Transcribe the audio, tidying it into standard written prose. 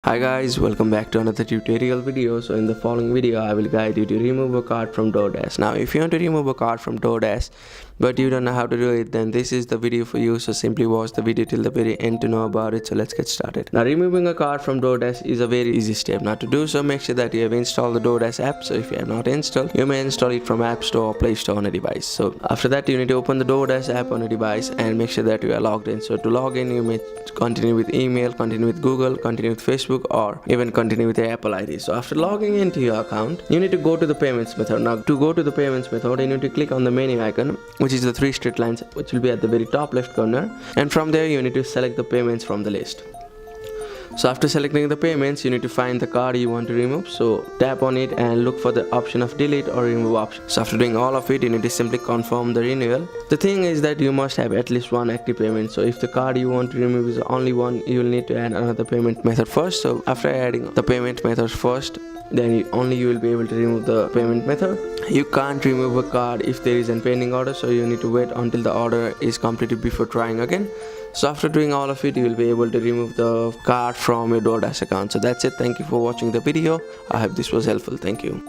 Hi guys, welcome back to another tutorial video. So in the following video I will guide you to remove a cart from DoorDash. Now if you want to remove a cart from DoorDash but you don't know how to do it, then this is the video for you. So simply watch the video till the very end to know about it. So let's get started. Now removing a cart from DoorDash is a very easy step. Now to do so, make sure that you have installed the DoorDash app. So if you have not installed, you may install it from App Store or Play Store on a device. So after that you need to open the DoorDash app on a device and make sure that you are logged in. So to log in, you may continue with email, continue with Google, continue with Facebook, or even continue with your Apple ID. So after logging into your account, you need to go to the payments method. Now to go to the payments method, you need to click on the menu icon, which is the three straight lines, which will be at the very top left corner, and from there you need to select the payments from the list. So after selecting the payments, you need to find the card you want to remove. So tap on it and look for the option of delete or remove option. So after doing all of it, you need to simply confirm the renewal. The thing is that you must have at least one active payment. So if the card you want to remove is only one, you will need to add another payment method first. So after adding the payment method first, then you will be able to remove the payment method. You can't remove a card if there is a pending order, so you need to wait until the order is completed before trying again. So after doing all of it, you will be able to remove the card from your DoorDash account. So that's it. Thank you for watching the video. I hope this was helpful. Thank you.